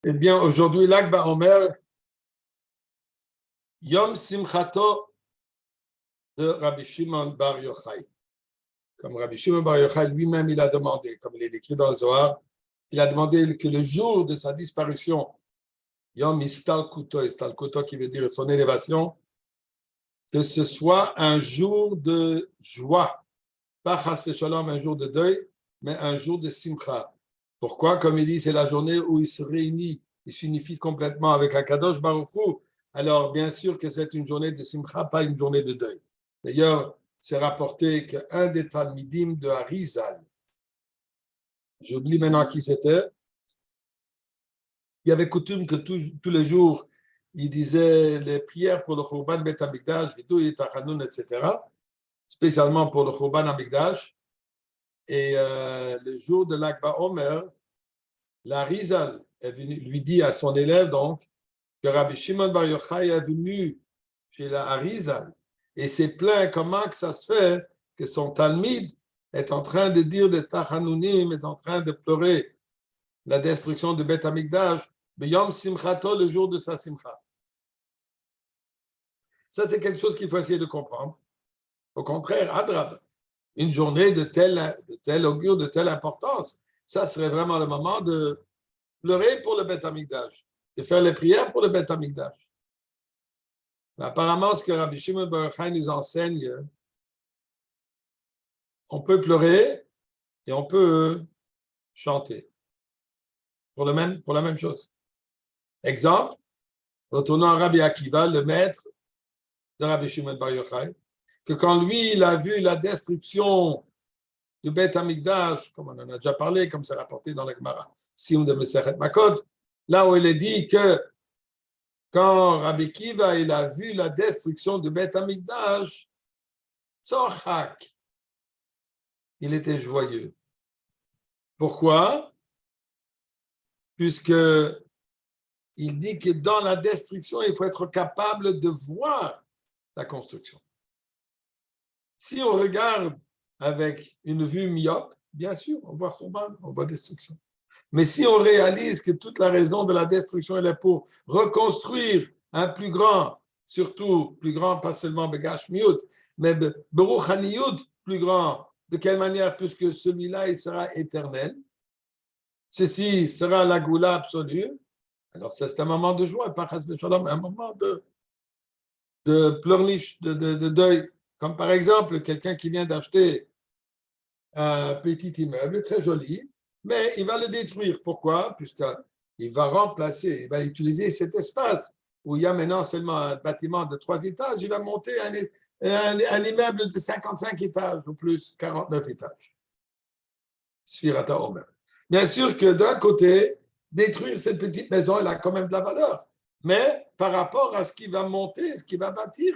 Eh bien, aujourd'hui, Lag BaOmer, Yom Simchato de Rabbi Shimon Bar Yochai. Comme Rabbi Shimon Bar Yochai lui-même, il a demandé, comme il est écrit dans le Zohar, il a demandé que le jour de sa disparition, Yom Istalkuto qui veut dire son élévation, que ce soit un jour de joie, pas Chas v'Shalom, un jour de deuil, mais un jour de Simcha. Pourquoi? Comme il dit, c'est la journée où il se réunit, il s'unifie complètement avec Akadosh Baruch Hu. Alors, bien sûr que c'est une journée de Simcha, pas une journée de deuil. D'ailleurs, c'est rapporté qu'un des Talmidim de Harizal, j'oublie maintenant qui c'était, il y avait coutume que tous les jours, il disait les prières pour le Khurban Bet Hamikdash, Vidou et Tachanun, etc., spécialement pour le Khurban Hamikdash. Et le jour de Lag BaOmer, la Rizal est venu, lui dit à son élève donc que Rabbi Shimon Bar Yochai est venu chez la Harizal et s'est plaint comment que ça se fait que son Talmid est en train de dire de Tachanunim, est en train de pleurer la destruction de Beth Amikdash, B'Yom Simchato, le jour de sa Simcha. Ça, c'est quelque chose qu'il faut essayer de comprendre. Au contraire, Adrab, une journée de tel augure, de telle importance, ça serait vraiment le moment de pleurer pour le Beth Amikdash, de faire les prières pour le Beth Amikdash. Apparemment, ce que Rabbi Shimon Bar Yochai nous enseigne, on peut pleurer et on peut chanter pour la même chose. Exemple, retournons à Rabbi Akiva, le maître de Rabbi Shimon Bar Yochai, que quand lui, il a vu la destruction du Beth Amikdash, comme on en a déjà parlé, comme c'est rapporté dans la Gemara, Sim de Mesechet Makot, là où il est dit que quand Rabbi Akiva il a vu la destruction du Beth Amikdash, Tzochak, il était joyeux. Pourquoi? Puisque il dit que dans la destruction, il faut être capable de voir la construction. Si on regarde avec une vue myope, bien sûr, on voit Khurban, on voit destruction. Mais si on réalise que toute la raison de la destruction, elle est pour reconstruire un plus grand, surtout plus grand, pas seulement Begash Miyut, mais Beruchaniyut, plus grand. De quelle manière? Puisque celui-là, il sera éternel. Ceci sera la goula absolue. Alors, c'est un moment de joie, pas un moment de pleurniche, de deuil. Comme par exemple, quelqu'un qui vient d'acheter un petit immeuble très joli, mais il va le détruire. Pourquoi? Puisqu'il va remplacer, il va utiliser cet espace où il y a maintenant seulement un bâtiment de 3 étages, il va monter un immeuble de 55 étages ou plus, 49 étages. Sfirata Omer. Bien sûr que d'un côté, détruire cette petite maison, elle a quand même de la valeur. Mais par rapport à ce qu'il va monter, ce qu'il va bâtir,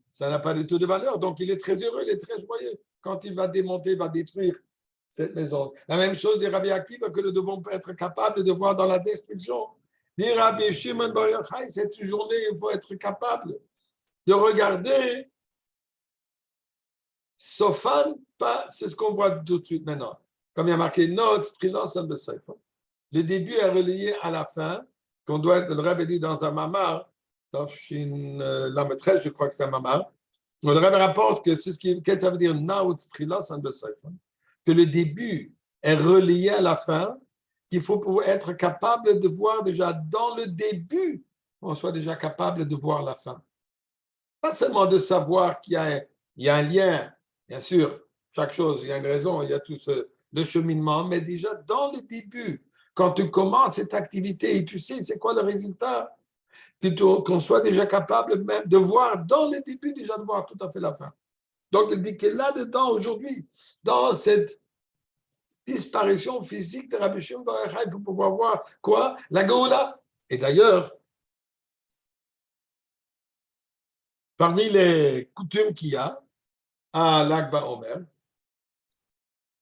ça n'a pas du tout de valeur. Donc, il est très heureux, il est très joyeux quand il va démonter, va détruire cette maison. La même chose des Rabbi Akiva que nous devons être capables de voir dans la destruction. Des Rabbi Shimon Bar Yochai, cette journée, il faut être capable de regarder Sofan, pas, c'est ce qu'on voit tout de suite maintenant. Comme il y a marqué Not, Strilos, le début est relié à la fin, qu'on doit être, le Rabbi dit dans un mamar, dans la maîtresse, je crois que c'est un mamar, le Rabbi rapporte que qu'est-ce que ça veut dire Naut, Strilos, que le début est relié à la fin, qu'il faut pouvoir être capable de voir déjà dans le début, qu'on soit déjà capable de voir la fin. Pas seulement de savoir qu'il y a un lien, bien sûr, chaque chose, il y a une raison, il y a tout le cheminement, mais déjà dans le début, quand tu commences cette activité et tu sais c'est quoi le résultat, qu'on soit déjà capable même de voir dans le début, déjà de voir tout à fait la fin. Donc, il dit que là-dedans, aujourd'hui, dans cette disparition physique de Rabbi Shimon Bar Yochai, il faut pouvoir voir quoi? La Géoula. Et d'ailleurs, parmi les coutumes qu'il y a à Lag BaOmer,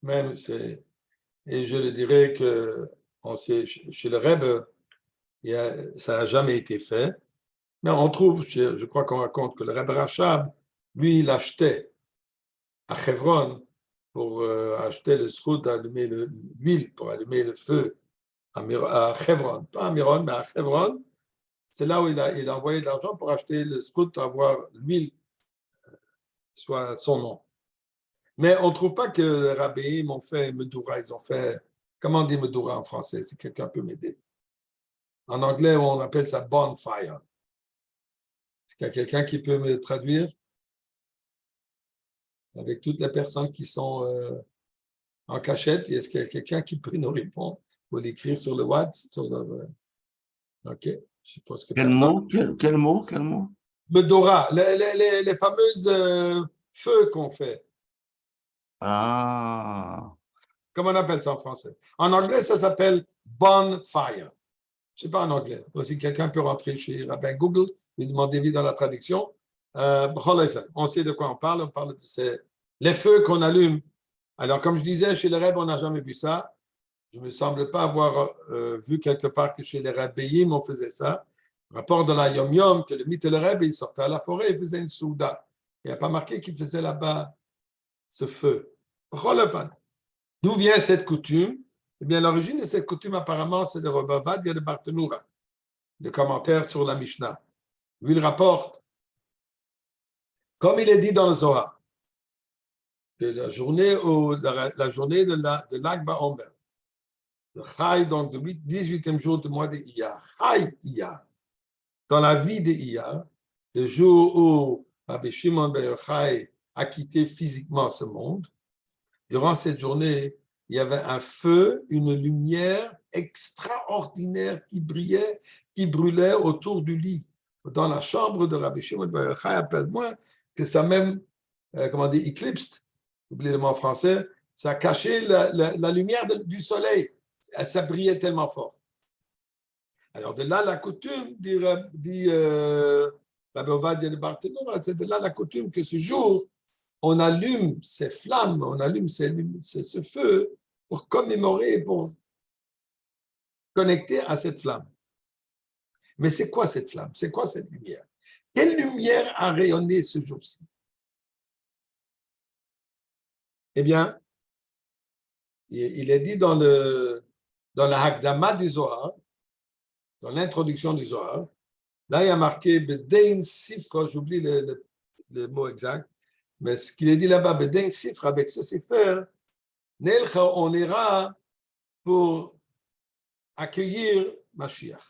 même et je le dirais que chez le Rebbe, ça n'a jamais été fait, mais on trouve, je crois qu'on raconte que le Rebbe Rachab, lui, il achetait à Hebron pour acheter le sroud d'allumer l'huile, pour allumer le feu à Hebron, pas à Miron, mais à Hebron. C'est là où il a envoyé de l'argent pour acheter le scout, avoir l'huile, soit son nom. Mais on ne trouve pas que les rabbins ont fait Medoura, ils ont fait, comment on dit Medoura en français, si quelqu'un peut m'aider. En anglais, on appelle ça bonfire. Est-ce qu'il y a quelqu'un qui peut me traduire avec toutes les personnes qui sont en cachette? Est-ce qu'il y a quelqu'un qui peut nous répondre ou l'écrire sur le WhatsApp? OK, je suppose que Quel personne. mot? Quel mot? Quel mot? Medoura, les fameuses feux qu'on fait. Ah, Comment on appelle ça en français? En anglais, ça s'appelle bonfire. Je ne sais pas en anglais. Si quelqu'un peut rentrer chez Rabbin Google et demander vite dans la traduction. On sait de quoi on parle. On parle de les feux qu'on allume. Alors, comme je disais, chez les Rebbe, on n'a jamais vu ça. Je ne me semble pas avoir vu quelque part que chez les Rabbéim, on faisait ça. Rapport de la Yom Yom, que le mythe et le Rebbe, il sortait à la forêt, il faisait une souda. Il n'y a pas marqué qu'il faisait là-bas ce feu. D'où vient cette coutume? Eh bien, l'origine de cette coutume, apparemment, c'est de Robavad, de Barthénoura, le commentaire sur la Mishnah. Lui, il rapporte, comme il est dit dans le Zohar, de la journée de l'Akba Omer, le Chai, donc le 18e jour du mois de Iyar, Chai Iyar, dans la vie de Iyar, le jour où Rabbi Shimon ben Yochai a quitté physiquement ce monde, durant cette journée, il y avait un feu, une lumière extraordinaire qui brillait, qui brûlait autour du lit. Dans la chambre de Rabbi Shimon ben Yochai, appelle-moi que ça même, comment dire, éclipse, oubliez le mot en français, ça cachait la lumière du soleil. Ça brillait tellement fort. Alors de là, la coutume, dit Rabbi Ovadia de Barthénoura, c'est de là la coutume que ce jour, on allume ces flammes, on allume ce feu pour commémorer, pour connecter à cette flamme. Mais c'est quoi cette flamme? C'est quoi cette lumière? Quelle lumière a rayonné ce jour-ci? Eh bien, il est dit dans la Hakdama du Zohar, dans l'introduction du Zohar, là il y a marqué Bedein Sifra, j'oublie le mot exact, mais ce qu'il est dit là-bas, Bedein Sifra, avec ce Sefer, on ira pour accueillir Mashiach.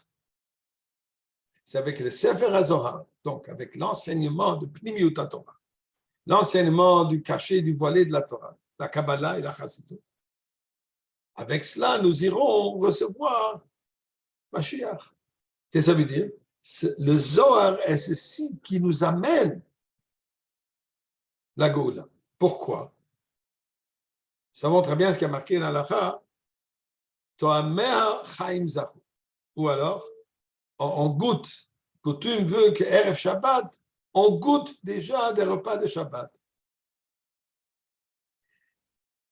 C'est avec le Sefer HaZohar, donc avec l'enseignement de Pnimiut Torah, l'enseignement du cachet, du voilé de la Torah, la Kabbalah et la Chassidut. Avec cela, nous irons recevoir Mashiach. Qu'est-ce que ça veut dire? Le Zohar est ceci qui nous amène la Goula. Pourquoi? Ça montre bien ce qui a marqué dans l'Alacha, Toamer Chaim Zahu. Ou alors, on goûte. Coutume veut que Erev Shabbat, on goûte déjà des repas de Shabbat.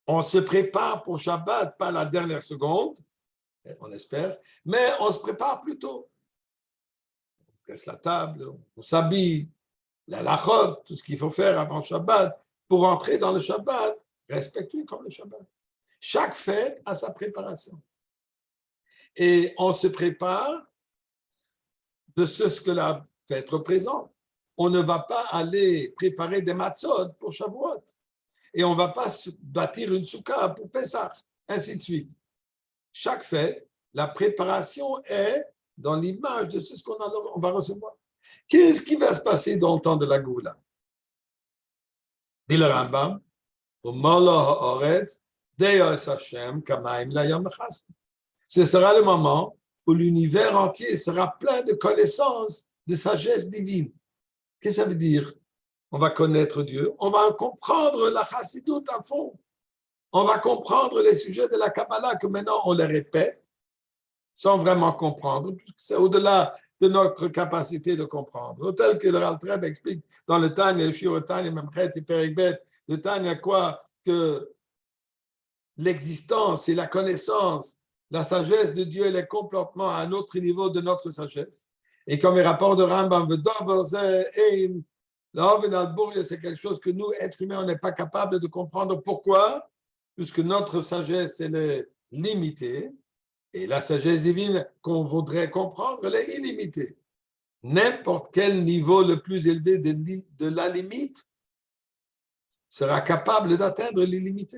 On se prépare pour Shabbat, pas la dernière seconde, on espère, mais on se prépare plus tôt. On casse la table, on s'habille, la lachot, tout ce qu'il faut faire avant Shabbat, pour entrer dans le Shabbat, respectueux comme le Shabbat. Chaque fête a sa préparation. Et on se prépare de ce que la fête représente. On ne va pas aller préparer des matzot pour Shavuot. Et on ne va pas bâtir une soukha pour Pesach, ainsi de suite. Chaque fête, la préparation est dans l'image de ce qu'on va recevoir. Qu'est-ce qui va se passer dans le temps de la Goula? Dit le Rambam, ce sera le moment où l'univers entier sera plein de connaissances, de sagesse divine. Qu'est-ce que ça veut dire? On va connaître Dieu, on va comprendre la Chassidut à fond. On va comprendre les sujets de la Kabbalah que maintenant on les répète sans vraiment comprendre, puisque c'est au-delà de notre capacité de comprendre. Tel que le Raltreb explique dans le Tanya, le Shir Tanya, Memchet et Perikbet, le Tanya quoi? Que l'existence et la connaissance, la sagesse de Dieu, elle est complètement à un autre niveau de notre sagesse. Et comme les rapports de Rambam, c'est quelque chose que nous, êtres humains, on n'est pas capable de comprendre. Pourquoi? Puisque notre sagesse, elle est limitée. Et la sagesse divine qu'on voudrait comprendre, elle est illimitée. N'importe quel niveau le plus élevé de la limite sera capable d'atteindre l'illimité.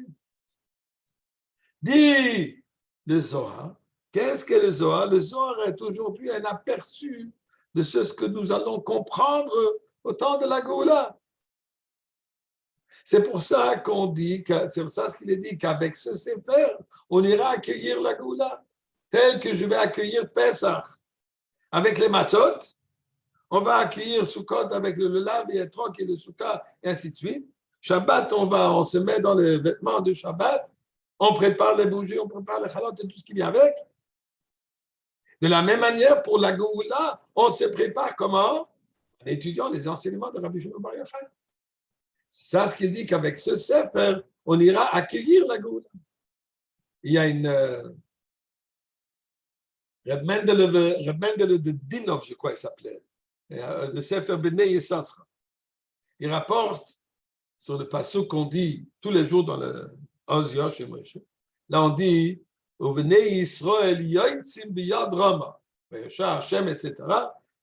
Dit le Zohar. Qu'est-ce que le Zohar? Le Zohar est aujourd'hui un aperçu de ce que nous allons comprendre au temps de la Géoula. C'est pour ça qu'on dit, c'est pour ça ce qu'il est dit, qu'avec ce Sefer, on ira accueillir la Géoula, tel que je vais accueillir Pesach. Avec les matzot, on va accueillir Sukkot avec le lulav et Etrog et le Souka, et ainsi de suite. Shabbat, on se met dans les vêtements de Shabbat, on prépare les bougies, on prépare les chalotes et tout ce qui vient avec. De la même manière, pour la Géoula, on se prépare comment? En étudiant les enseignements de Rabbi Shimon Bar Yochai. C'est ça ce qu'il dit qu'avec ce Sefer, on ira accueillir la Géoula. Il y a une Reb Mendele de Dinov, je crois qu'il s'appelait, le Sefer Bnei Yisasra. Il rapporte sur le passage qu'on dit tous les jours dans le Ozia chez Moshe. Là, on dit Bnei Yisrael yoitzim biyad Rama. Hashem, etc.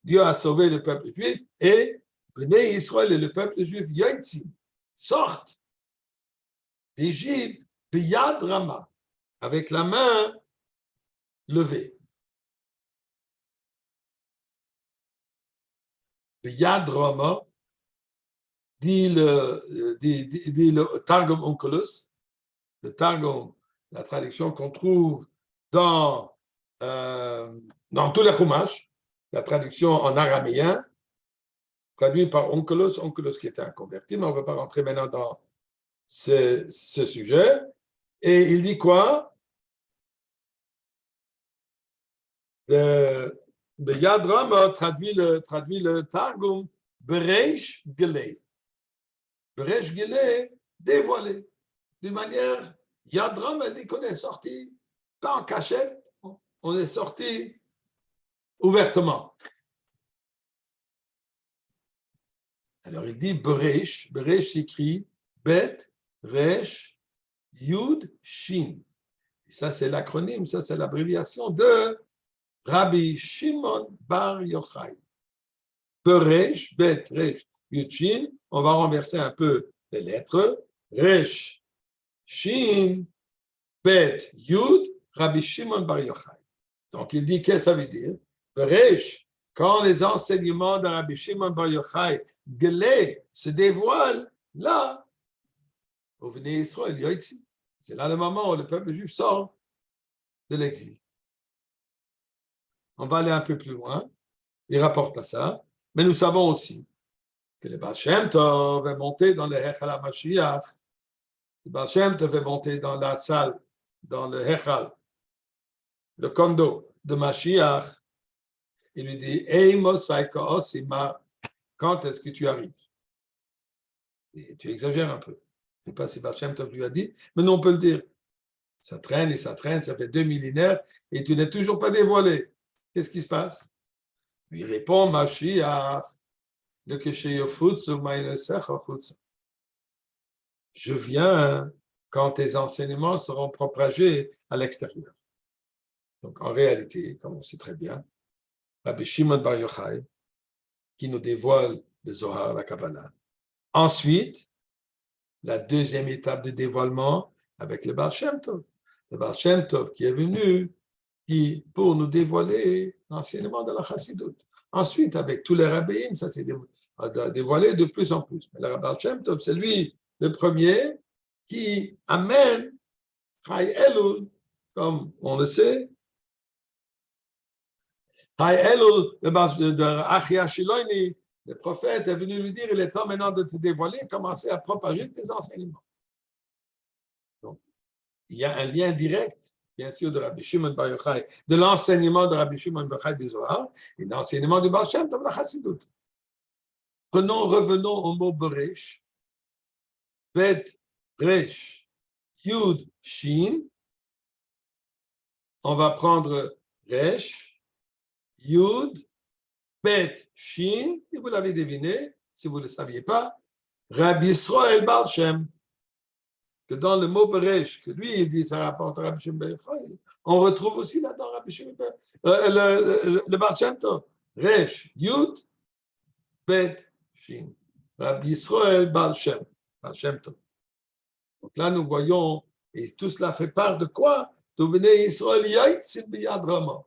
Dieu a sauvé le peuple juif et Bnei Yisrael et le peuple juif yoitzim sortent d'Égypte biyad Rama, avec la main levée. Biyad Rama, dit le Targum Onkelos, le Targum, la traduction qu'on trouve dans tous les Chumash, la traduction en araméen, traduit par Onkelos qui était un converti, mais on ne va pas rentrer maintenant dans ce sujet. Et il dit quoi? Yad Rama traduit le Targum Bereish Gelei. Bereish Gelei, dévoilé. D'une manière, Yad Rama, elle dit qu'on est sorti, pas en cachette, on est sorti ouvertement. Alors il dit Bereish, Bereish s'écrit Bet, Resh, Yud, Shin. Et ça, c'est l'acronyme, ça, c'est l'abréviation de Rabbi Shimon Bar Yochai. Bereish, Bet, Resh, Yud, Shin. On va renverser un peu les lettres. Resh, Shin, Bet, Yud, Rabbi Shimon Bar Yochai. Donc, il dit, qu'est-ce que ça veut dire? Bereish, quand les enseignements de Rabbi Shimon Bar Yochai, Gelé, se dévoilent, là, au Bnei Israël, Yoitzi. C'est là le moment où le peuple juif sort de l'exil. On va aller un peu plus loin. Il rapporte à ça. Mais nous savons aussi que le Baal Shem Tov est monté dans le Hechal HaMashiach. Le Baal Shem Tov est monté dans la salle, dans le Hechal, le condo de Mashiach. Il lui dit, Hey Mosaika Osima, quand est-ce que tu arrives? Et tu exagères un peu. Je ne sais pas si Baal Shem Tov lui a dit, mais nous on peut le dire. Ça traîne et ça traîne, ça fait 2 millénaires et tu n'es toujours pas dévoilé. Qu'est-ce qui se passe? Lui répond Mashiach, le Kesheyofutsu Mainesechafutsu. Je viens quand tes enseignements seront propagés à l'extérieur. Donc en réalité, comme on sait très bien, Rabbi Shimon Bar Yochai, qui nous dévoile le Zohar, la Kabbalah. Ensuite, la deuxième étape de dévoilement avec le Baal Shem Tov. Le Baal Shem Tov qui est venu pour nous dévoiler l'enseignement de la Chassidut. Ensuite, avec tous les rabbins, ça s'est dévoilé de plus en plus. Mais le Baal Shem Tov, c'est lui le premier qui amène Chai Elul, comme on le sait. Chai Elul, de Achia Shiloini, le prophète est venu lui dire, il est temps maintenant de te dévoiler, commencer à propager tes enseignements. Donc, il y a un lien direct, bien sûr, de Rabbi Shimon Bar Yochai, de l'enseignement de Rabbi Shimon Bar Yochai des Zohar, et l'enseignement du Baal Shem Tov, la Chassidut. Revenons au mot Bereish. Bet, Resh, Yud, Shin. On va prendre Resh, Yud, Bet, Shin, et vous l'avez deviné, si vous ne le saviez pas, Rabbi Israël Baal Shem, que dans le mot Beresh, que lui, il dit, ça rapporte à Rabbi Shimon ben Yochai, on retrouve aussi là-dedans Rabbi Shimon ben le Baal Shem Tov. Resh, Yud, Bet, Shin. Rabbi Yisrael Baal Shem Tov. Donc là, nous voyons, et tout cela fait part de quoi? De Bnei Yisrael Yaitz Biyad Rama.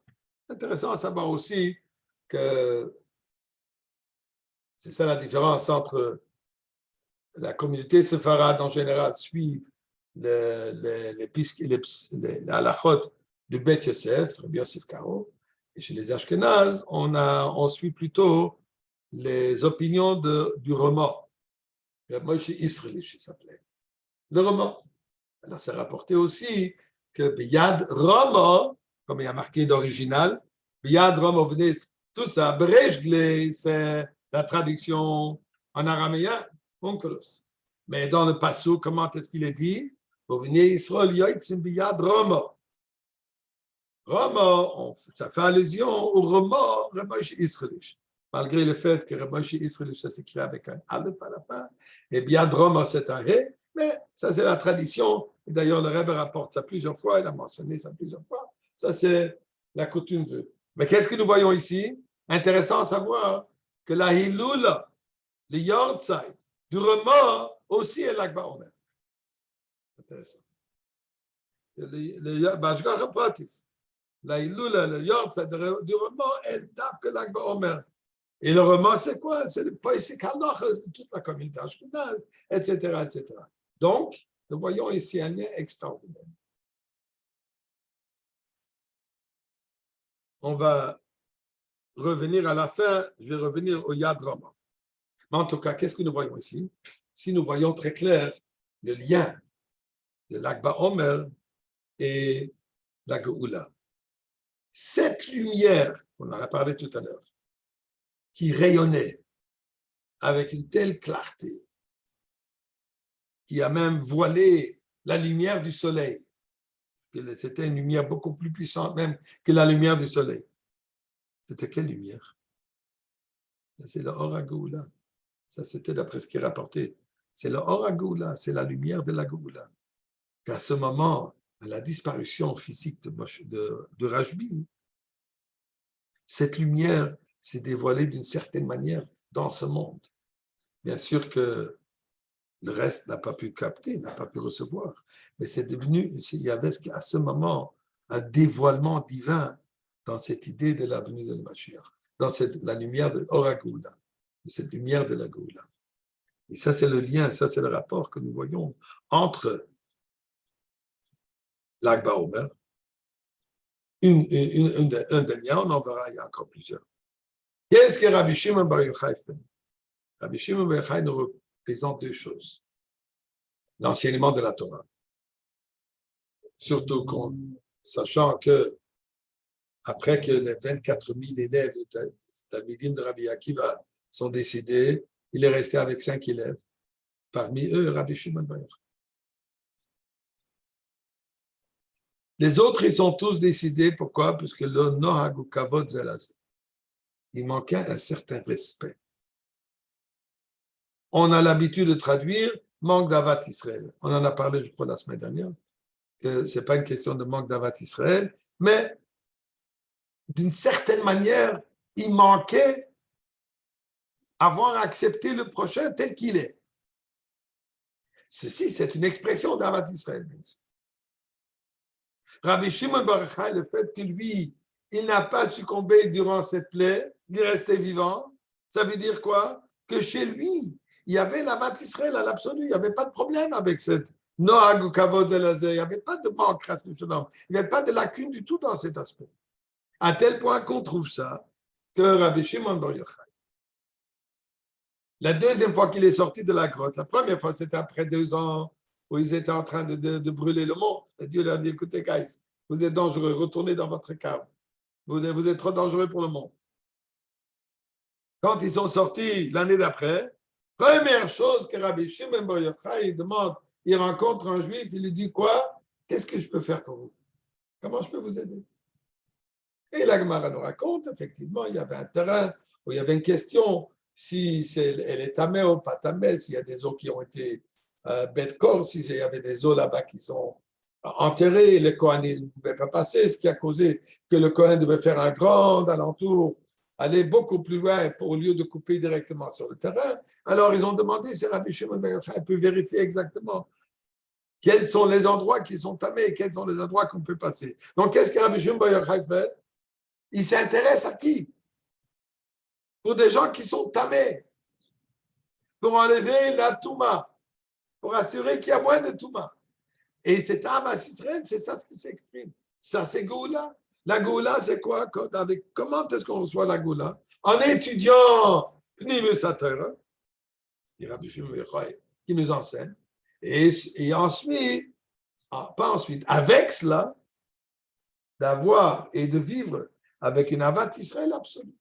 Intéressant à savoir aussi que c'est ça la différence entre la communauté séfarade en général suivent les halachot du Bet Yosef, Rabbi Yosef Karo, et chez les Ashkenazes, on suit plutôt les opinions du Rama. Moshe Israélish, il s'appelait. Le Rama. Alors, c'est rapporté aussi que Biyad Rama, comme il y a marqué d'original, Biyad Rama, venez, tout ça, Brejgle, c'est la traduction en araméen, onkelos. Mais dans le passou, comment est-ce qu'il est dit? Venez Israël Yoitzim Biyad Rama. Rama, ça fait allusion au Rama, Moshe Israélish. Malgré le fait que Moshe Israélish, ça s'écrit avec un aleph à la fin, et Biyad Rama, c'est un hé, mais ça, c'est la tradition. D'ailleurs, le Rebbe rapporte ça plusieurs fois, il a mentionné ça plusieurs fois. Ça, c'est la coutume de. Mais qu'est-ce que nous voyons ici? Intéressant à savoir que la Hiloula, le Yortzeit, du Rama, aussi est l'Akba Omer. Intéressant. Le Pratis, la Hiloula, le Yortzeit du Rama est d'Af que l'Akba Omer. Et le Rama, c'est quoi? C'est le poétique halachas de toute la communauté ashkénaze, etc., etc. Donc, nous voyons ici un lien extraordinaire. On va revenir à la fin, je vais revenir au Yad Rama. Mais en tout cas, qu'est-ce que nous voyons ici? Si nous voyons très clair le lien de l'Akba Omer et la Geoula. Cette lumière, on en a parlé tout à l'heure, qui rayonnait avec une telle clarté, qui a même voilé la lumière du soleil. C'était une lumière beaucoup plus puissante même que la lumière du soleil. C'était quelle lumière? C'est le Or HaGeoula. Ça, c'était d'après ce qui est rapporté. C'est le Or HaGeoula, c'est la lumière de la Geoula. Qu'à ce moment, à la disparition physique de Rajbi, cette lumière s'est dévoilée d'une certaine manière dans ce monde. Bien sûr que le reste n'a pas pu capter, n'a pas pu recevoir. Mais c'est devenu, il y avait à ce moment un dévoilement divin dans cette idée de la venue de Mashiach, dans la lumière de Or HaGeoula, cette lumière de la Geoula. Et ça, c'est le lien, ça, c'est le rapport que nous voyons entre l'Akba Omer, un des liens, on en verra, il y a encore plusieurs. Qu'est-ce que Rabbi Shimon bar Yochai fait? Rabbi Shimon bar Yochai nous représente deux choses. L'enseignement de la Torah. Surtout sachant que après que les 24 000 élèves de Rabbi Akiva sont décédés, il est resté avec 5 élèves. Parmi eux, Rabbi Shimon bar Yochai. Les autres, ils sont tous décédés. Pourquoi? Parce que le Nohag ou Kavod Zelazé. Il manquait un certain respect. On a l'habitude de traduire manque d'Avat Israël. On en a parlé, je crois, la semaine dernière, que ce n'est pas une question de manque d'Avat Israël, mais d'une certaine manière, il manquait avoir accepté le prochain tel qu'il est. Ceci, c'est une expression d'Avat Israël. Rabbi Shimon bar Yochai, le fait que lui, il n'a pas succombé durant cette plaie, il est resté vivant, ça veut dire quoi? Que chez lui, il y avait l'Avat Israël à l'absolu, il n'y avait pas de problème avec cette Nohag ou Kavod Zelazé, il n'y avait pas de manque, il n'y avait pas de lacune du tout dans cet aspect. À tel point qu'on trouve ça, que Rabbi Shimon bar Yochai, la deuxième fois qu'il est sorti de la grotte, la première fois c'était après 2 ans où ils étaient en train de brûler le monde, et Dieu leur dit, écoutez, guys, vous êtes dangereux, retournez dans votre cave, vous êtes trop dangereux pour le monde. Quand ils sont sortis l'année d'après, première chose que Rabbi Shimon bar Yochai demande, il rencontre un juif, il lui dit quoi? Qu'est-ce que je peux faire pour vous? Comment je peux vous aider? Et la Gemara nous raconte, effectivement, il y avait un terrain où il y avait une question, si elle est tamée ou pas tamée, s'il y a des eaux qui ont été Beth Kor, s'il y avait des eaux là-bas qui sont enterrées, le Kohanim ne pouvait pas passer, ce qui a causé que le Kohen devait faire un grand alentour, aller beaucoup plus loin au lieu de couper directement sur le terrain. Alors, ils ont demandé si Rabbi Shimon Bar Yochai peut vérifier exactement quels sont les endroits qui sont tamés et quels sont les endroits qu'on peut passer. Donc, qu'est-ce que Rabbi Shimon Bar Yochai fait? Il s'intéresse à qui? Pour des gens qui sont tamés, pour enlever la Touma, pour assurer qu'il y a moins de Touma. Et cet âme à Israël, c'est ça ce qui s'exprime. Ça, c'est Goula. La Goula, c'est quoi? Comment est-ce qu'on reçoit la Goula? En étudiant Pnimus HaTorah, Rabbi Shimon Bar Yochai, qui nous enseigne, et ensuite, pas ensuite, avec cela, d'avoir et de vivre avec une Avat Israël absolue.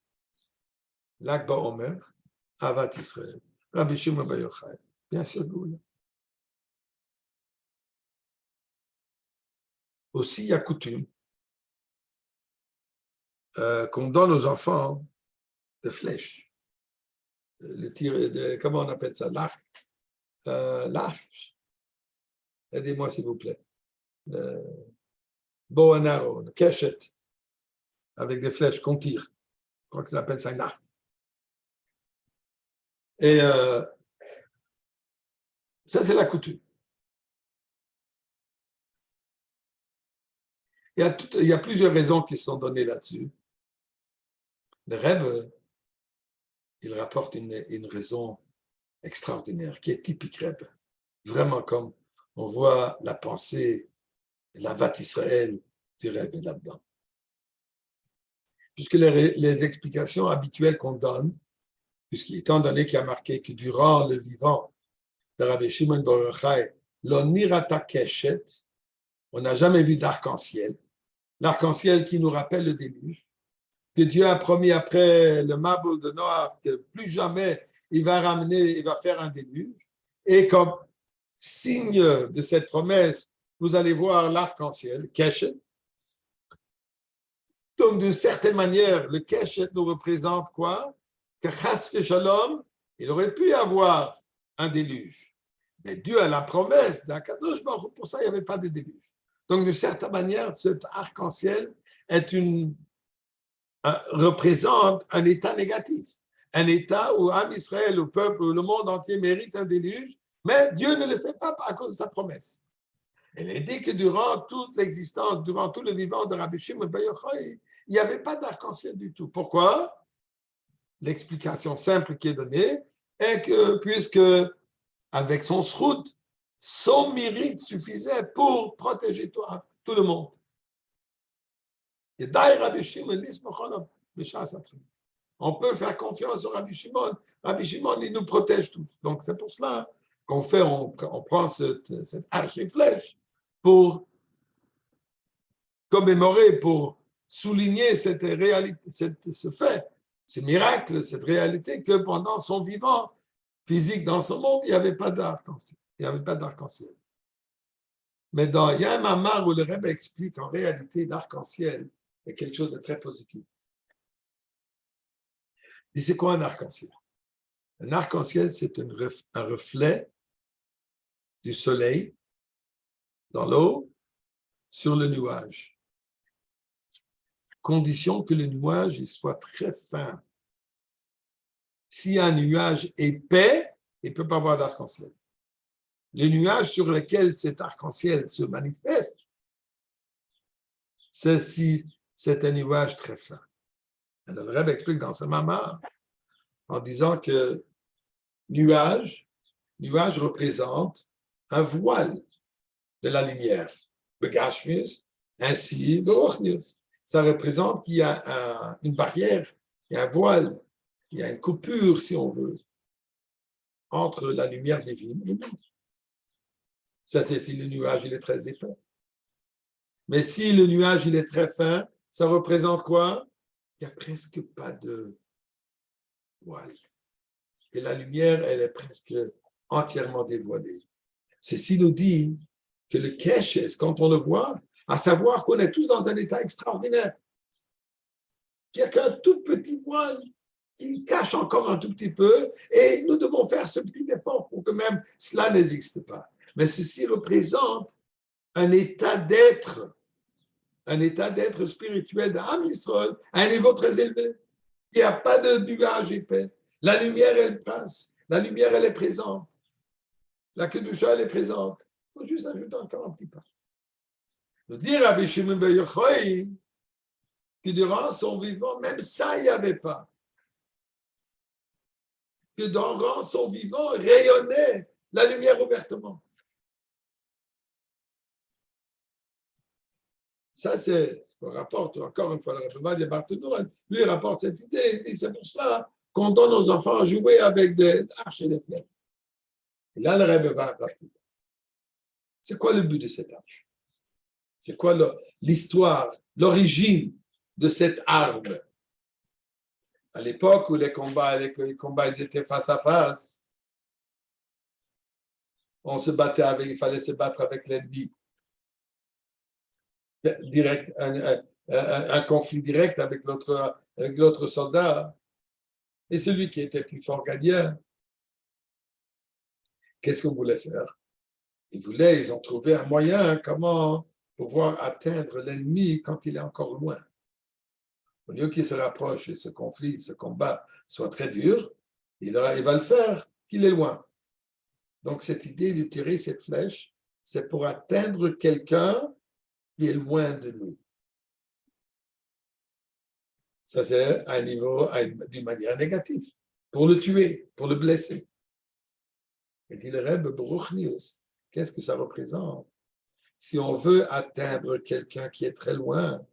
L'Akba Omer, Avat Israël, Rabbi Shimon Bar Yochai, bien sûr, Goula. Aussi, il y a coutume qu'on donne aux enfants des flèches. Le tir, comment on appelle ça? L'arc. L'arc. Aidez-moi, s'il vous plaît. Le bow and arrow, le cachette, avec des flèches qu'on tire. Je crois qu'ils appellent ça un arc. Et ça, c'est la coutume. Il y a plusieurs raisons qui sont données là-dessus. Le Rebbe, il rapporte une raison extraordinaire, qui est typique Rebbe. Vraiment comme on voit la pensée, l'Avat Israël du Rebbe là-dedans. Puisque les explications habituelles qu'on donne, étant donné qu'il y a marqué que durant le vivant de Rabbi Shimon Bar Yochai, lo nirata keshet, on n'a jamais vu d'arc-en-ciel. L'arc-en-ciel qui nous rappelle le déluge, que Dieu a promis après le Maboul de Noach que plus jamais il va faire un déluge. Et comme signe de cette promesse, vous allez voir l'arc-en-ciel, Keshet. Donc, d'une certaine manière, le Keshet nous représente quoi? Que Chas Shalom, il aurait pu avoir un déluge. Mais Dieu a la promesse d'un Kadosh Baruch Hu, pour ça, il n'y avait pas de déluge. Donc, d'une certaine manière, cet arc-en-ciel représente un état négatif. Un état où Am Israël, le peuple, le monde entier mérite un déluge, mais Dieu ne le fait pas à cause de sa promesse. Elle a dit que durant toute l'existence, durant tout le vivant de Rabbi Shimon Bar Yochai, il n'y avait pas d'arc-en-ciel du tout. Pourquoi? L'explication simple qui est donnée est que, puisque avec son srout, son mérite suffisait pour protéger tout le monde. On peut faire confiance au Rabbi Shimon. Rabbi Shimon, il nous protège tous. Donc, c'est pour cela qu'on prend cette arche et flèche pour commémorer, pour souligner cette réalité, ce fait, ce miracle, cette réalité que pendant son vivant physique dans ce monde, il n'y avait pas d'arc-en-ciel. Il n'y avait pas d'arc-en-ciel. Mais il y a un mamar où le Rebbe explique en réalité l'arc-en-ciel est quelque chose de très positif. Et c'est quoi un arc-en-ciel? Un arc-en-ciel, c'est un reflet du soleil dans l'eau sur le nuage. Condition que le nuage soit très fin. Si un nuage épais, il ne peut pas avoir d'arc-en-ciel. Le nuage sur lequel cet arc-en-ciel se manifeste, c'est un nuage très fin. Alors, le Rebbe explique dans ce mamar en disant que nuage représente un voile de la lumière. Begashmius, ainsi Berochnius. Ça représente qu'il y a une barrière, il y a un voile, il y a une coupure, si on veut, entre la lumière divine et nous. Ça, c'est si le nuage il est très épais. Mais si le nuage il est très fin, ça représente quoi? Il n'y a presque pas de voile. Et la lumière, elle est presque entièrement dévoilée. Ceci nous dit que le keshes, quand on le voit, à savoir qu'on est tous dans un état extraordinaire, qu'il n'y a qu'un tout petit voile qui cache encore un tout petit peu, et nous devons faire ce petit effort pour que même cela n'existe pas. Mais ceci représente un état d'être spirituel d'Am Yisraël à un niveau très élevé. Il n'y a pas de nuage épais. La lumière, elle passe. La lumière, elle est présente. La Kedusha, elle est présente. Il faut juste ajouter encore un petit pas. Le dire à Rabbi Shimon ben Yochai que durant son vivant, même ça, il n'y avait pas. Que durant son vivant, rayonnait la lumière ouvertement. Ça, c'est ce qu'on rapporte, encore une fois, le Rabbin de Barthénois, lui, il rapporte cette idée, il dit, c'est pour cela qu'on donne aux enfants à jouer avec des arches et des flèches. Et là, le Rabbin va partout. C'est quoi le but de cette arche? C'est quoi l'histoire, l'origine de cette arme? À l'époque où les combats ils étaient face à face, il fallait se battre avec l'ennemi. Direct, un conflit direct avec l'autre soldat. Et celui qui était plus fort gagnait. Qu'est-ce qu'on voulait faire? Ils ont trouvé un moyen comment pouvoir atteindre l'ennemi quand il est encore loin. Au lieu qu'il se rapproche et ce conflit, ce combat soit très dur, il va le faire qu'il est loin. Donc, cette idée de tirer cette flèche, c'est pour atteindre quelqu'un qui est loin de nous. Ça, c'est à un niveau, d'une manière négative, pour le tuer, pour le blesser. Et dit le Rebbe Bruchnius, qu'est-ce que ça représente? Si on veut atteindre quelqu'un qui est très loin,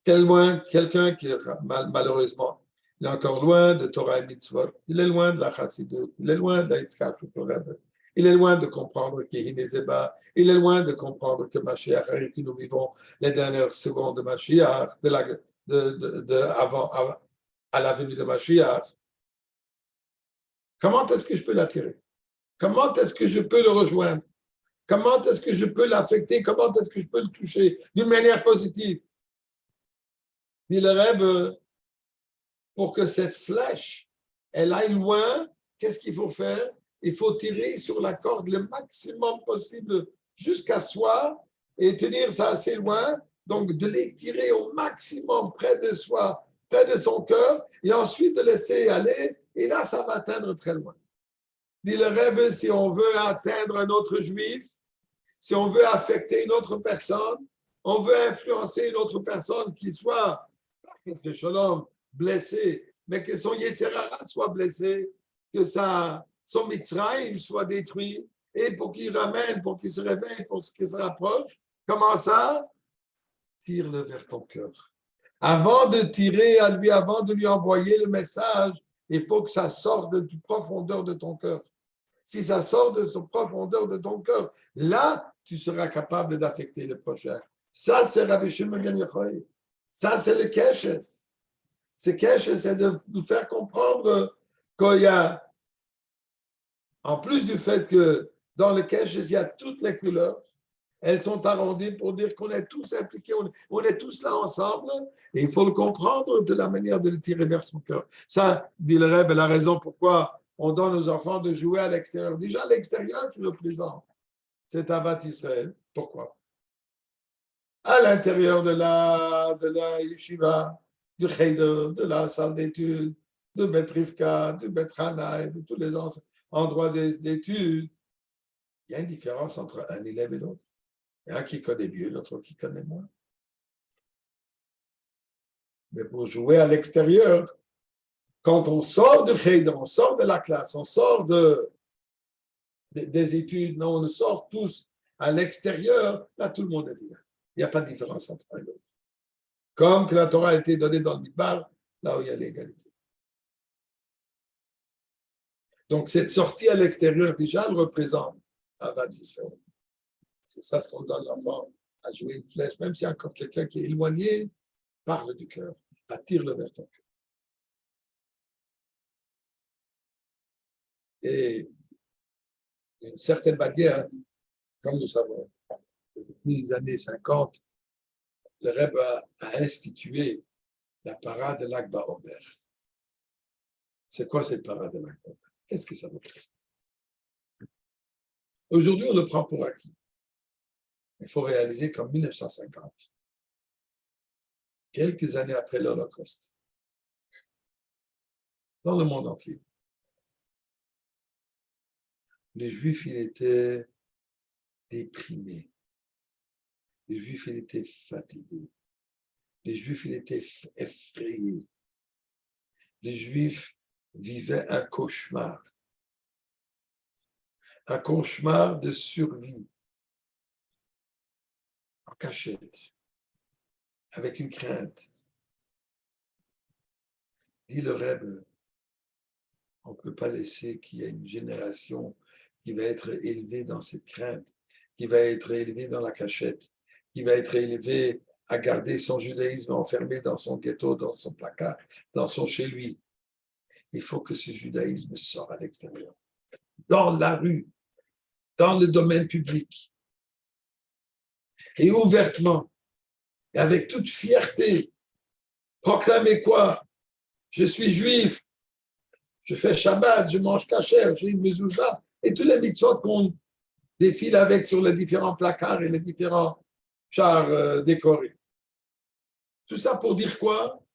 quelqu'un qui est malheureusement, il est encore loin de Torah et Mitzvot, il est loin de la Chassidut, il est loin de la Yitzhak, il est loin de comprendre Kehinezeba, il est loin de comprendre que Mashiach arrive, que nous vivons les dernières secondes de Mashiach, avant, à la venue de Mashiach. Comment est-ce que je peux l'attirer? Comment est-ce que je peux le rejoindre? Comment est-ce que je peux l'affecter? Comment est-ce que je peux le toucher d'une manière positive? Dit le Rebbe, pour que cette flèche, elle aille loin, qu'est-ce qu'il faut faire? Il faut tirer sur la corde le maximum possible jusqu'à soi et tenir ça assez loin. Donc, de les tirer au maximum près de soi, près de son cœur, et ensuite de laisser aller. Et là, ça va atteindre très loin. Dit le Rebbe, si on veut atteindre un autre juif, si on veut affecter une autre personne, on veut influencer une autre personne qui soit, que Shalom, blessé, mais que son Yetzirara soit blessé, que son Mitzrayim soit détruit, et pour qu'il ramène, pour qu'il se réveille, pour qu'il se rapproche. Comment ça? Tire-le vers ton cœur. Avant de tirer à lui, avant de lui envoyer le message, il faut que ça sorte de la profondeur de ton cœur. Si ça sort de la profondeur de ton cœur, là, tu seras capable d'affecter le prochain. Ça, c'est Rabbi Shimon ben Yochai. Ça, c'est le Keshes. Ce Keshes, c'est de nous faire comprendre qu'il y a, en plus du fait que dans le Keshes, il y a toutes les couleurs, elles sont arrondies pour dire qu'on est tous impliqués, on est tous là ensemble, et il faut le comprendre de la manière de le tirer vers son cœur. Ça, dit le Rebbe, la raison pourquoi on donne aux enfants de jouer à l'extérieur. Déjà, à l'extérieur, tu le présentes. C'est Avat Israël. Pourquoi? À l'intérieur de la yeshiva, du cheder, de la salle d'études, de Bet Rivka, de Bet Hana et de tous les endroits d'études, il y a une différence entre un élève et l'autre. Il y a un qui connaît mieux, l'autre qui connaît moins. Mais pour jouer à l'extérieur, quand on sort du cheder, on sort de la classe, on sort des études, non, on sort tous à l'extérieur, là, tout le monde est égal. Il n'y a pas de différence entre un et l'autre. Comme que la Torah a été donnée dans le Midbar, là où il y a l'égalité. Donc, cette sortie à l'extérieur, déjà, elle représente Avat Israël. C'est ça ce qu'on donne à l'enfant, à jouer une flèche, même s'il y a encore quelqu'un qui est éloigné, parle du cœur, attire-le vers ton cœur. Et d'une certaine manière, comme nous savons, depuis les années 50, le Rebbe a institué la parade de l'Akba Omer. C'est quoi cette parade de Makbola? Qu'est-ce que ça représente? Aujourd'hui, on le prend pour acquis. Il faut réaliser qu'en 1950, quelques années après l'Holocauste, dans le monde entier, les Juifs, ils étaient déprimés. Les Juifs, ils étaient fatigués. Les Juifs, ils étaient effrayés. Les Juifs vivaient un cauchemar de survie, en cachette, avec une crainte. Dit le Rebbe, on ne peut pas laisser qu'il y ait une génération qui va être élevée dans cette crainte, qui va être élevée dans la cachette, qui va être élevée à garder son judaïsme enfermé dans son ghetto, dans son placard, dans son chez lui. Il faut que ce judaïsme sorte à l'extérieur, dans la rue, dans le domaine public, et ouvertement, et avec toute fierté, proclamer quoi? Je suis juif, je fais Shabbat, je mange kasher, j'ai une mezouza, et tous les mitzvot qu'on défile avec sur les différents placards et les différents chars décorés. Tout ça pour dire quoi?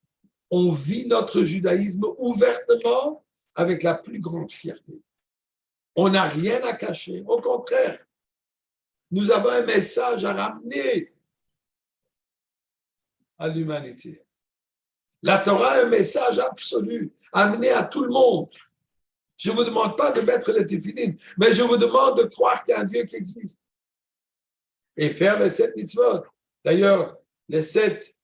On vit notre judaïsme ouvertement avec la plus grande fierté. On n'a rien à cacher. Au contraire, nous avons un message à ramener à l'humanité. La Torah est un message absolu, amené à tout le monde. Je ne vous demande pas de mettre les téphilines, mais je vous demande de croire qu'il y a un Dieu qui existe. Et faire les 7 mitzvot. D'ailleurs, les 7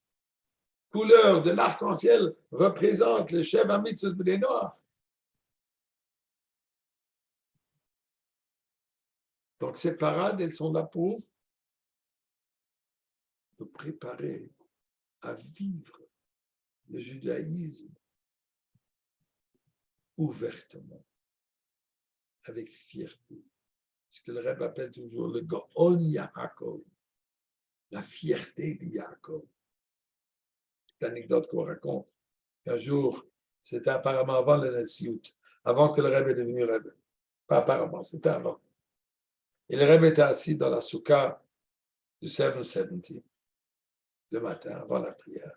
couleurs de l'arc-en-ciel représentent les Sheva mitzvot bnei Noach. Donc, ces parades, elles sont là pour nous préparer à vivre le judaïsme ouvertement, avec fierté. Ce que le Rebbe appelle toujours le Gaon Yaakov, la fierté de Yaakov. C'est une anecdote qu'on raconte. Un jour, c'était apparemment avant le Netsiout, avant que le Rebbe est devenu Rebbe. Pas apparemment, c'était avant. Et le Rebbe était assis dans la soukha du 770 le matin, avant la prière.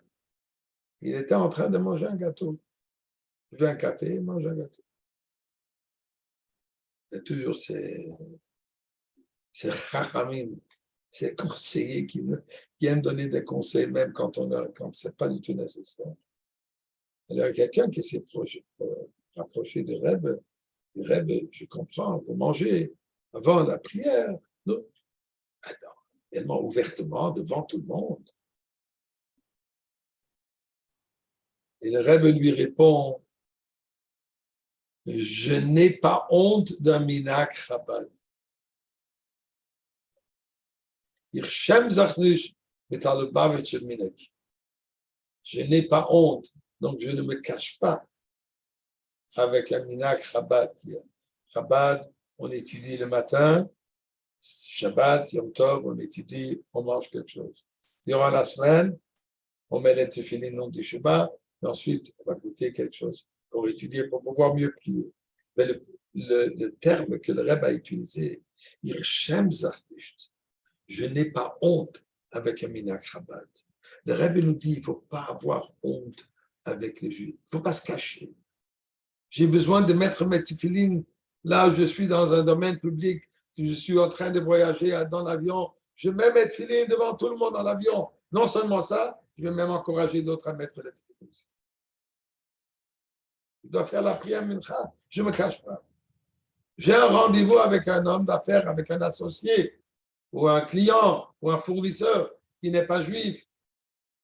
Il était en train de manger un gâteau. Il veut un café, il mange un gâteau. Il y a toujours ces chachamim, ces conseillers qui aiment donner des conseils même quand ce n'est pas du tout nécessaire. Il y a quelqu'un qui s'est rapproché du Rebbe. Le Rebbe, je comprends, vous mangez avant la prière. Non, attends, tellement ouvertement devant tout le monde. Et le Rebbe lui répond, je n'ai pas honte d'un minhag Chabad. Je n'ai pas honte, donc je ne me cache pas avec un minhag Chabad. Chabad, on étudie le matin, Shabbat, Yom Tov, on étudie, on mange quelque chose. Durant la semaine, on met les téphilines non du Shabbat, et ensuite on va goûter quelque chose pour étudier, pour pouvoir mieux prier. Mais le terme que le Rebbe a utilisé, Irshem Zachdisht, je n'ai pas honte avec un minhag Chabad. Le Rebbe nous dit, il ne faut pas avoir honte avec les Juifs. Il ne faut pas se cacher. J'ai besoin de mettre mes téphilines là où je suis dans un domaine public, je suis en train de voyager dans l'avion, je mets mes téphilines devant tout le monde dans l'avion. Non seulement ça, je vais même encourager d'autres à mettre les téphilines. Je dois faire la prière mincha, je ne me cache pas. J'ai un rendez-vous avec un homme d'affaires, avec un associé, ou un client, ou un fournisseur qui n'est pas juif.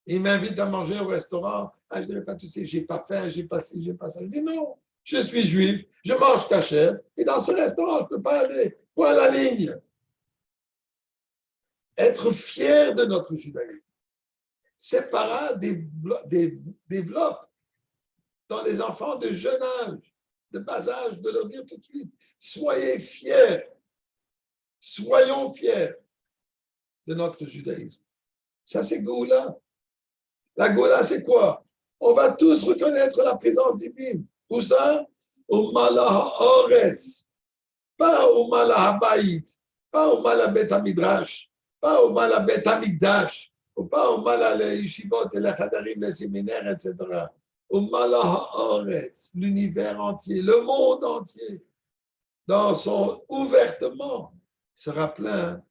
Il m'invite à manger au restaurant. Ah, je ne dirais pas, tu sais, j'ai pas faim, j'ai pas ci, j'ai pas ça. Je dis non, je suis juif, je mange kasher, et dans ce restaurant, je ne peux pas aller. Point la ligne. Être fier de notre judaïsme. Ces parades développent dans les enfants de jeune âge, de bas âge, de leur dire tout de suite, soyez fiers, soyons fiers de notre judaïsme. Ça, c'est Goula. La Goula, c'est quoi? On va tous reconnaître la présence divine. Où ça? Umala ha'oretz. Pas Umala ha'bayit. Pas Umala bet hamidrash. Pas Umala bet hamikdash. Ou pas Umala les yeshivot et les chadarim, les séminaires, etc. Umala ha'oretz. L'univers entier, le monde entier, dans son ouvertement, sera plein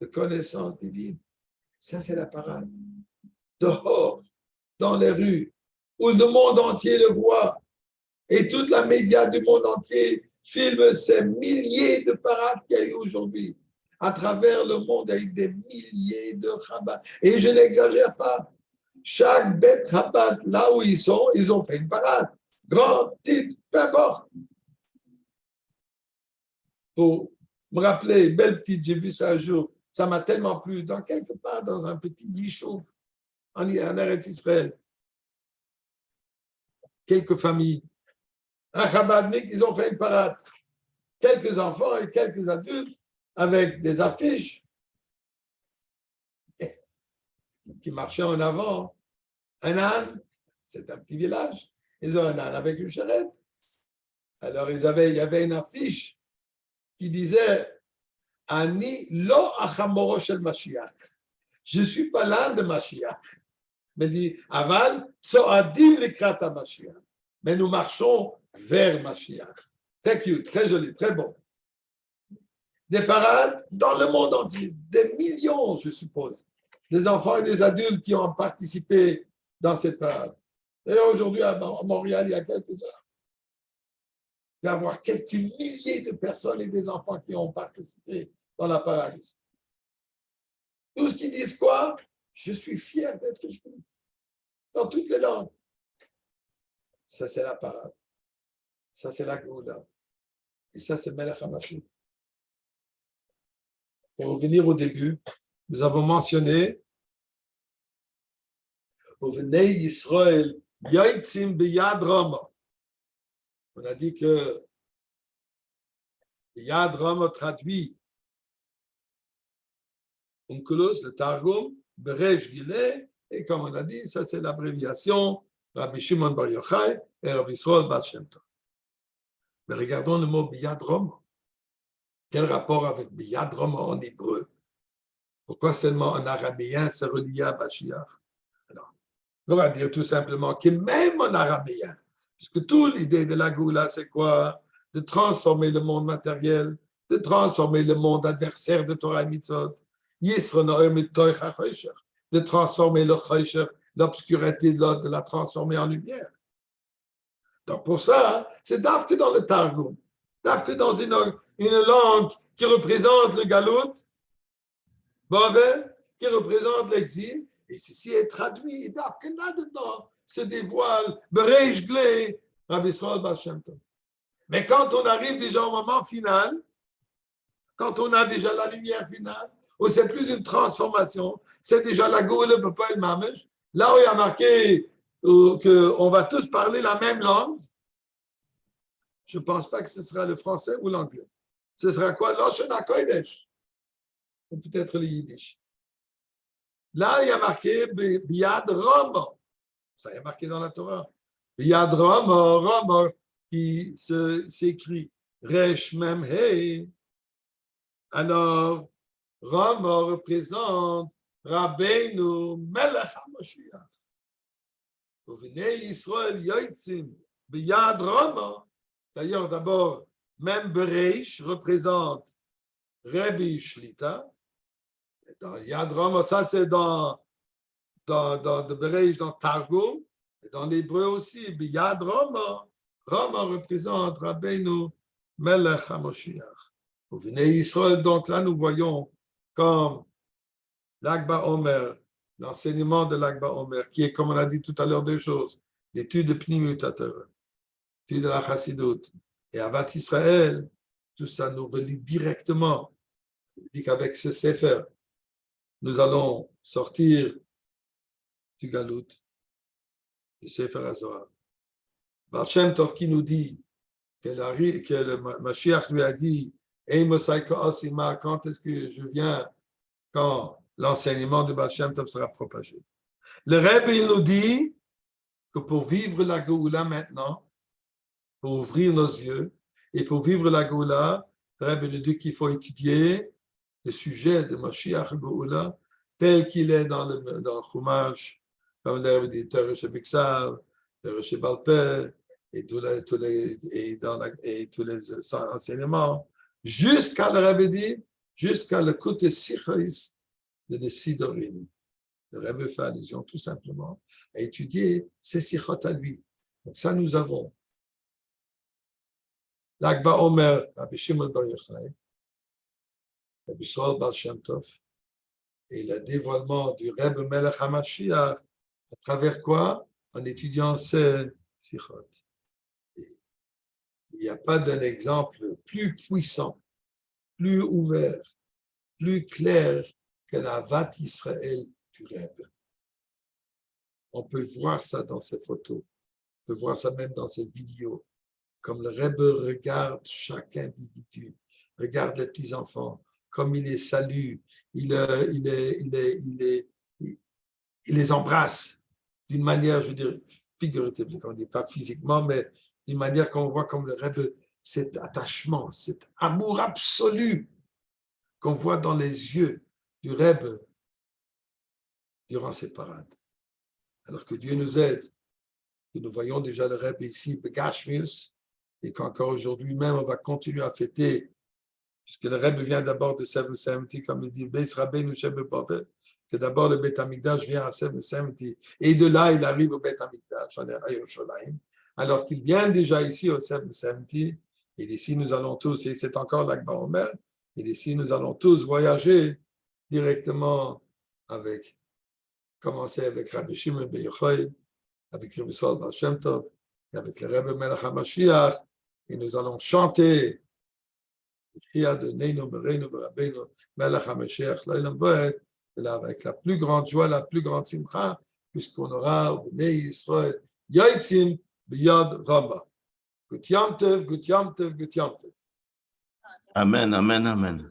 de connaissances divines. Ça, c'est la parade. Dehors, dans les rues, où le monde entier le voit, et toute la média du monde entier filme ces milliers de parades qu'il y a eu aujourd'hui, à travers le monde, avec des milliers de Chabad. Et je n'exagère pas. Chaque bête Chabad, là où ils ont fait une parade. Grand, petite, peu importe. Pour me rappeler, belle petite, j'ai vu ça un jour, ça m'a tellement plu, dans quelque part, dans un petit yishuv, en Eretz Israël. Quelques familles, un Chabadnik, ils ont fait une parade. Quelques enfants et quelques adultes avec des affiches qui marchaient en avant. Un âne, c'est un petit village, ils ont un âne avec une charrette. Alors il y avait une affiche qui disait Ani lo achamoro shel Mashiach. Je ne suis pas l'âne de Mashiach. Mais dit Aval tsoadim likrat Mashiach. Mais nous marchons vers Mashiach. Très cute, très joli, très bon. Des parades dans le monde entier, des millions, je suppose, des enfants et des adultes qui ont participé dans cette parade. D'ailleurs, aujourd'hui, à Montréal, il y a quelques heures, il va y avoir quelques milliers de personnes et des enfants qui ont participé dans la parade. Tous qui disent quoi? Je suis fier d'être juif. Dans toutes les langues. Ça, c'est la parade. Ça, c'est la Géoula. Et ça, c'est Melech HaMashiach. Pour revenir au début, nous avons mentionné Uvenei Yisrael Yoitzim Biyad Rama. On a dit que Biyad Rama traduit Onkelos, le Targum, Beresh Gileh, et comme on a dit, ça c'est l'abréviation Rabbi Shimon Bar Yochai et Rabbi Yisrael Bat Shem Tov. Mais regardons le mot Biyad Rama. Quel rapport avec Biyad Rama en hébreu? Pourquoi seulement en araméen c'est relié à Mashiach? Alors, on va dire tout simplement que même en araméen, puisque toute l'idée de la Géoula, c'est quoi? De transformer le monde matériel, de transformer le monde adversaire de Torah et Mitzvot, de transformer le Chayshach, l'obscurité de la transformer en lumière. Donc pour ça, c'est d'avre dans le Targum, d'avre dans une langue qui représente le Galout, qui représente l'exil, et ceci est traduit, d'avre là-dedans se dévoile, Bereish Glei, Rabbi Yisrael Bat Shem Tov. Mais quand on arrive déjà au moment final, quand on a déjà la lumière finale, où c'est plus une transformation, c'est déjà la Géoula le Papa et le Mamesh, là où il y a marqué qu'on va tous parler la même langue, je ne pense pas que ce sera le français ou l'anglais. Ce sera quoi? L'Oshon HaKodesh, ou peut-être le Yiddish. Là, il y a marqué Biyad Rama. Ça y est marqué dans la Torah. Biyad Rama, Rama, qui s'écrit Resh Mem Hei. Alors, Rama représente Rabbeinu Melech HaMashiach. Uvenei Yisrael Yoitzim Biyad Rama. D'ailleurs, d'abord, même Bereish représente Rabbi Shlita. Dans Yad Rama, ça c'est dans Bereish, dans Targum, et dans l'hébreu aussi. Biyad Rama, Rama représente Rabbeinu Melech HaMashiach. Vous venez Israël, donc là nous voyons comme l'Akba Omer, l'enseignement de l'Akba Omer, qui est, comme on a dit tout à l'heure, deux choses, l'étude de Pnimut HaTorah, l'étude de la Chassidut, et Avat Israël, tout ça nous relie directement. Il dit qu'avec ce Sefer, nous allons sortir du Galout, du Sefer HaZohar. Bar Shem Tov qui nous dit que le Mashiach lui a dit quand est-ce que je viens? Quand l'enseignement de Baal Shem Tov sera propagé. Le Rebbe, il nous dit que pour vivre la Géoula maintenant, pour ouvrir nos yeux et pour vivre la Goula. Le Rebbe nous dit qu'il faut étudier le sujet de Mashiach Goula tel qu'il est dans le Chumash, comme l'Rebbe dit, Torah Shebiksav, Torah Shebalpeh, et tous les enseignements, jusqu'à le Rebbe dit, jusqu'à l'écoute de Sichos de Sidorim. Le Rebbe fait allusion tout simplement à étudier ses sichot à lui. Donc ça, nous avons l'Akba Omer, Rabbi Shimon Bar Yochai, Rabbi Yisrael Baal Shem Tov, et le dévoilement du Rebbe Melech HaMashiach, à travers quoi? En étudiant ses sichot. Il n'y a pas d'un exemple plus puissant, plus ouvert, plus clair que la Vat Israël du Rebbe. On peut voir ça dans ces photos, on peut voir ça même dans ces vidéos, comme le Rebbe regarde chaque individu, regarde les petits-enfants, comme il les salue, il les embrasse d'une manière, je veux dire, figurative, on ne dit pas physiquement, mais d'une manière qu'on voit comme le Rebbe, cet attachement, cet amour absolu qu'on voit dans les yeux du Rebbe durant ces parades. Alors que Dieu nous aide, que nous voyons déjà le Rebbe ici, Begashmius, et qu'encore aujourd'hui même, on va continuer à fêter, puisque le Rebbe vient d'abord de 770, comme il dit, Beis Rabbeinu Shebe Bavel, que d'abord le Beit HaMikdash vient à 770, et de là, il arrive au Beit HaMikdash, à Yerushalayim, alors qu'il vient déjà ici au 770, et d'ici nous allons tous, et c'est encore l'Akba Omer, et d'ici nous allons tous voyager directement avec, commencer avec Rabbi Shimon Bar Yochai, avec Rabbi Yisrael Baal Shem Tov, et avec le Rebbe Melech HaMashiach, et nous allons chanter avec la plus grande joie, la plus grande simcha, puisqu'on aura Bnei Israël Yotzim B'Yad Ramba. Gut Yom Tov, Gut Yom Tov, Gut Yom Tov. Amen, amen, amen.